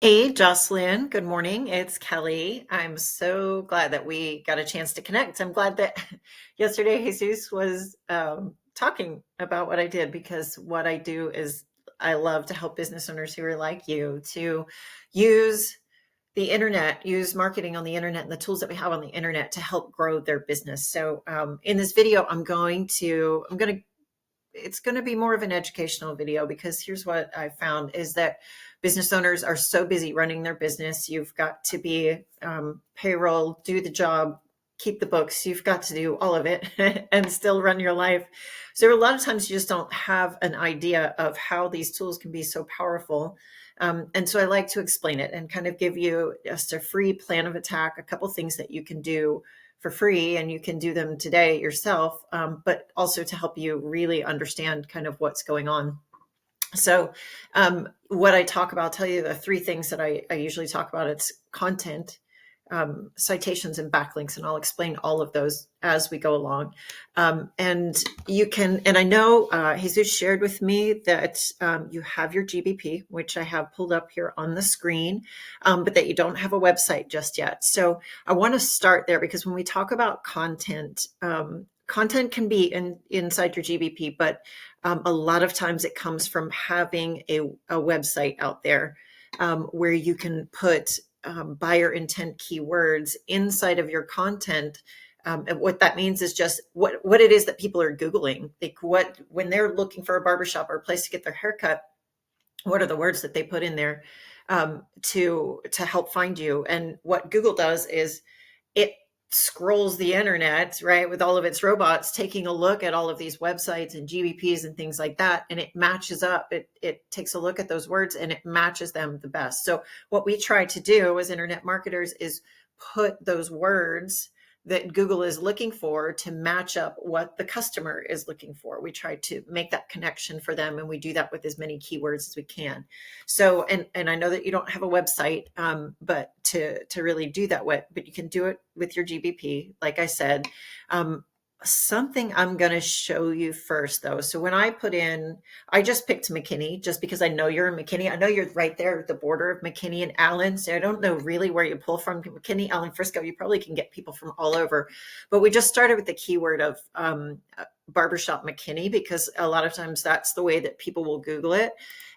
Hey, Jocelyn. Good morning. It's Kelly. I'm so glad that we got a chance to connect. I'm glad that yesterday Jesus was talking about what I did because what I do is I love to help business owners who are like you to use the internet, use marketing on the internet and the tools that we have on the internet to help grow their business. So in this video, it's going to be more of an educational video because here's what I found is that business owners are so busy running their business. You've got to be payroll, do the job, keep the books. You've got to do all of it and still run your life. So a lot of times you just don't have an idea of how these tools can be so powerful. And so I like to explain it and kind of give you just a free plan of attack, a couple things that you can do for free and you can do them today yourself, but also to help you really understand kind of what's going on. So what I talk about, I'll tell you the three things that I usually talk about. It's content, citations, and backlinks, and I'll explain all of those as we go along. And you can, and I know Jesus shared with me that you have your GBP, which I have pulled up here on the screen, but that you don't have a website just yet. So I want to start there because when we talk about content, content can be inside your GBP, but a lot of times it comes from having a website out there where you can put buyer intent keywords inside of your content. And what that means is just what it is that people are Googling. Like when they're looking for a barbershop or a place to get their haircut, what are the words that they put in there to help find you? And what Google does is it scrolls the internet, right, with all of its robots, taking a look at all of these websites and GBPs and things like that, and it matches up. It takes a look at those words and it matches them the best. So what we try to do as internet marketers is put those words that Google is looking for to match up what the customer is looking for. We try to make that connection for them, and we do that with as many keywords as we can. So, and I know that you don't have a website, but to really do that but you can do it with your GBP, like I said. Something I'm going to show you first, though. So when I just picked McKinney just because I know you're in McKinney. I know you're right there at the border of McKinney and Allen. So I don't know really where you pull from. McKinney, Allen, Frisco, you probably can get people from all over. But we just started with the keyword of Barbershop McKinney because a lot of times that's the way that people will Google it.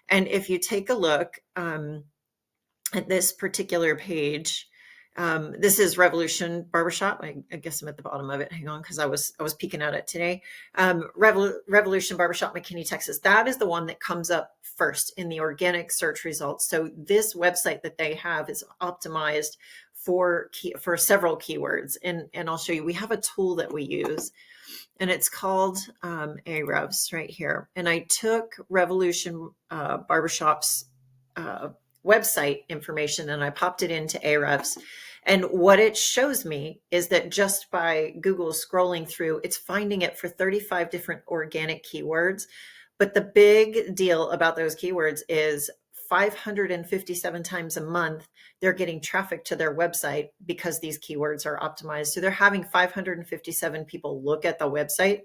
And if you take a look at this particular page, this is Revolution Barbershop. I guess I'm at the bottom of it. Hang on, because I was peeking at it today. Revolution Barbershop, McKinney, Texas. That is the one that comes up first in the organic search results. So this website that they have is optimized for several keywords, and I'll show you. We have a tool that we use, and it's called Ahrefs right here. And I took Revolution Barbershop's website information and I popped it into Ahrefs. And what it shows me is that just by Google scrolling through, it's finding it for 35 different organic keywords. But the big deal about those keywords is 557 times a month, they're getting traffic to their website because these keywords are optimized. So they're having 557 people look at the website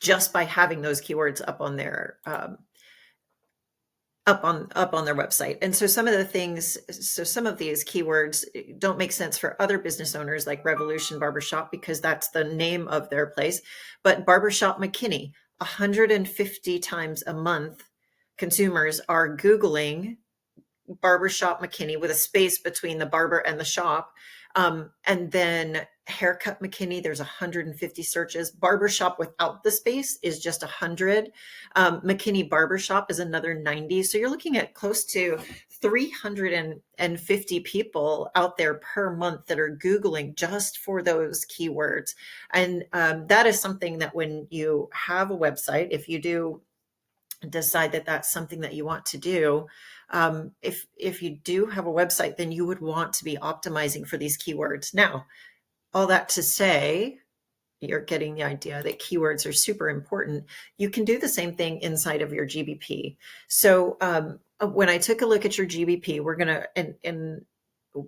just by having those keywords up on their up on their website. And so some of these keywords don't make sense for other business owners like Revolution Barbershop because that's the name of their place. But Barbershop McKinney, 150 times a month, consumers are Googling Barbershop McKinney with a space between the barber and the shop. And then haircut McKinney, there's 150 searches. Barbershop without the space is just 100. McKinney Barbershop is another 90. So you're looking at close to 350 people out there per month that are Googling just for those keywords. And that is something that when you have a website, if you do decide that that's something that you want to do, if you do have a website, then you would want to be optimizing for these keywords. Now, all that to say, you're getting the idea that keywords are super important. You can do the same thing inside of your GBP. So when I took a look at your GBP, we're gonna and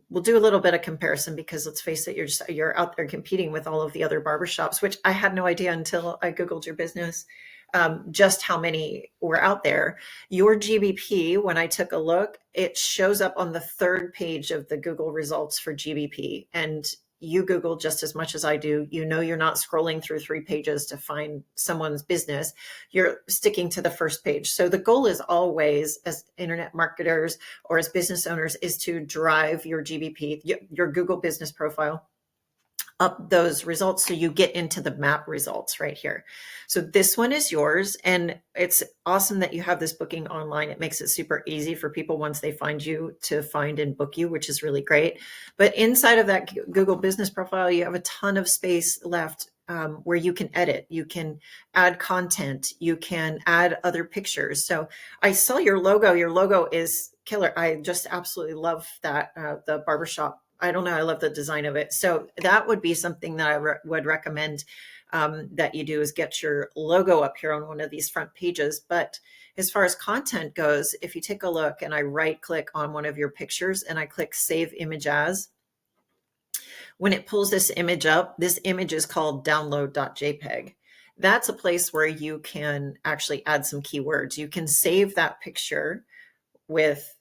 we'll do a little bit of comparison because let's face it, you're out there competing with all of the other barbershops, which I had no idea until I Googled your business. just how many were out there. Your GBP, when I took a look, it shows up on the third page of the Google results for GBP. And you Google just as much as I do. You know, you're not scrolling through 3 pages to find someone's business. You're sticking to the first page. So the goal is always, as internet marketers or as business owners, is to drive your GBP, your Google business profile, up those results so you get into the map results right here. So this one is yours, and it's awesome that you have this booking online. It makes it super easy for people once they find you to find and book you, which is really great. But inside of that Google business profile, you have a ton of space left where you can edit, you can add content, you can add other pictures. So I saw your logo. Your logo is killer. I just absolutely love that, the Barbershop. I don't know. I love the design of it. So that would be something that I would recommend that you do, is get your logo up here on one of these front pages. But as far as content goes, if you take a look and I right click on one of your pictures and I click Save Image As, when it pulls this image up, this image is called download.jpg. That's a place where you can actually add some keywords. You can save that picture with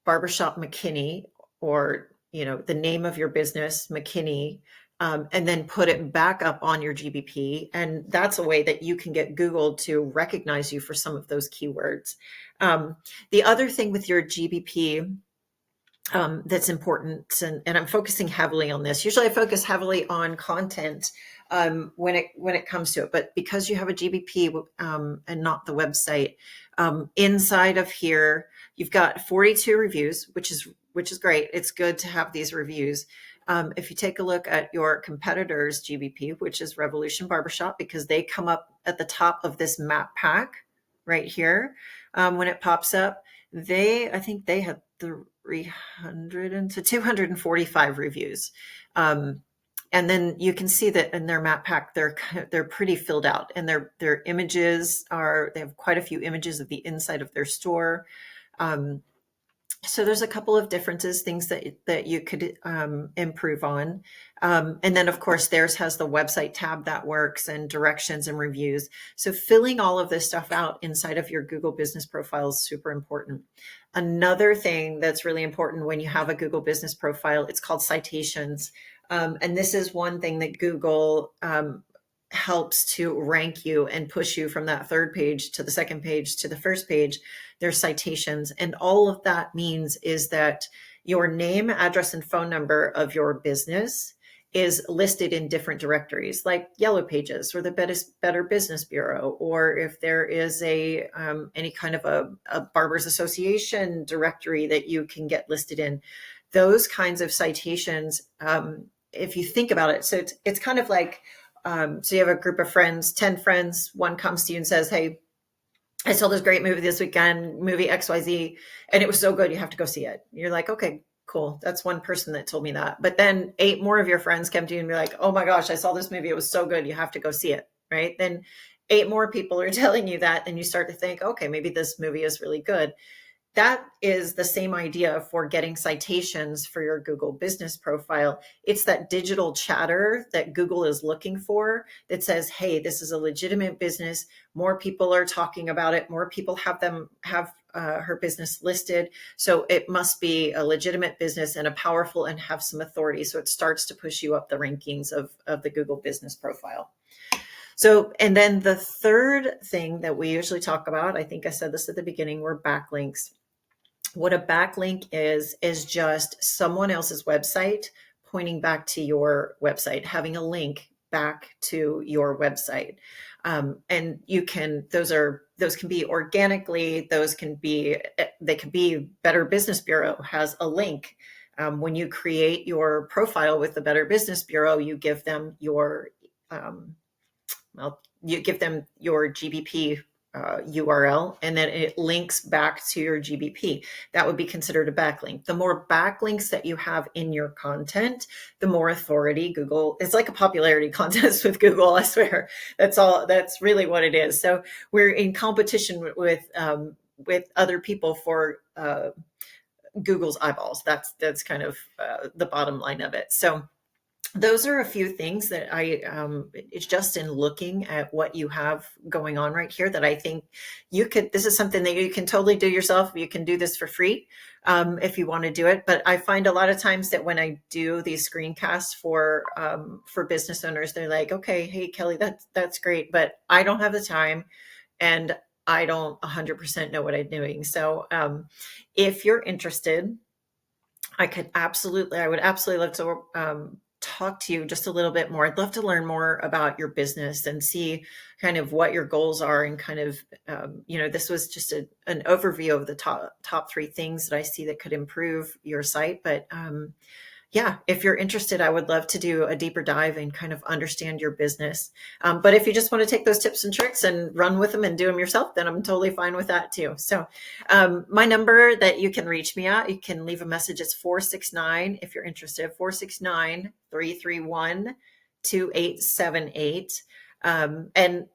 Barbershop McKinney, or the name of your business, McKinney, and then put it back up on your GBP. And that's a way that you can get Google to recognize you for some of those keywords. The other thing with your GBP that's important, and I'm focusing heavily on this. Usually I focus heavily on content when it comes to it, but because you have a GBP and not the website, inside of here, you've got 42 reviews, which is great. It's good to have these reviews. If you take a look at your competitors' GBP, which is Revolution Barbershop, because they come up at the top of this map pack right here. When it pops up, I think they had 300 to 245 reviews. And then you can see that in their map pack, they're pretty filled out, and their images they have quite a few images of the inside of their store. So there's a couple of differences, things that you could improve on. And then of course theirs has the website tab that works, and directions and reviews. So filling all of this stuff out inside of your Google business profile is super important. Another thing that's really important when you have a Google business profile, it's called citations. And this is one thing that Google helps to rank you and push you from that third page to the second page to the first page. There's citations. And all of that means is that your name, address, and phone number of your business is listed in different directories, like Yellow Pages or the Better Business Bureau, or if there is any kind of a Barbers Association directory that you can get listed in. Those kinds of citations, if you think about it, so it's kind of like, so you have a group of friends, 10 friends, one comes to you and says, hey, I saw this great movie this weekend, movie XYZ, and it was so good, you have to go see it. You're like, okay, cool. That's one person that told me that. But then 8 more of your friends come to you and be like, oh my gosh, I saw this movie. It was so good. You have to go see it, right? Then 8 more people are telling you that, and you start to think, okay, maybe this movie is really good. That is the same idea for getting citations for your Google business profile. It's that digital chatter that Google is looking for that says, hey, this is a legitimate business. More people are talking about it. More people have her business listed. So it must be a legitimate business and a powerful and have some authority. So it starts to push you up the rankings of the Google business profile. So, and then the third thing that we usually talk about, I think I said this at the beginning, were backlinks. What a backlink is just someone else's website pointing back to your website, having a link back to your website. And you can, those can be organically, they can be Better Business Bureau has a link. When you create your profile with the Better Business Bureau, you give them your GBP URL, and then it links back to your GBP. That would be considered a backlink. The more backlinks that you have in your content, the more authority Google. It's like a popularity contest with Google, I swear. That's really what it is. So we're in competition with other people for Google's eyeballs. That's kind of the bottom line of it. So those are a few things that it's just in looking at what you have going on right here that I think this is something that you can totally do yourself. You can do this for free if you want to do it. But I find a lot of times that when I do these screencasts for business owners, they're like, okay, hey, Kelly, that's great, but I don't have the time and I don't 100% know what I'm doing. So if you're interested, I would absolutely love to talk to you just a little bit more. I'd love to learn more about your business and see kind of what your goals are and kind of, this was just an overview of the top three things that I see that could improve your site. But yeah, if you're interested, I would love to do a deeper dive and kind of understand your business. But if you just want to take those tips and tricks and run with them and do them yourself, then I'm totally fine with that too. So my number that you can reach me at, you can leave a message. It's 469, if you're interested, 469-331-2878. And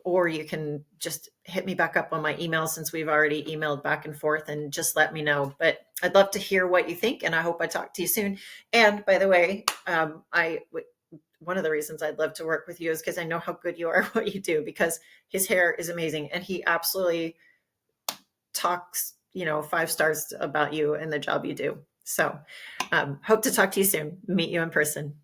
or you can just hit me back up on my email, since we've already emailed back and forth, and just let me know. But I'd love to hear what you think, and I hope I talk to you soon. And by the way, one of the reasons I'd love to work with you is because I know how good you are at what you do, because his hair is amazing and he absolutely talks, 5 stars about you and the job you do. So hope to talk to you soon, meet you in person.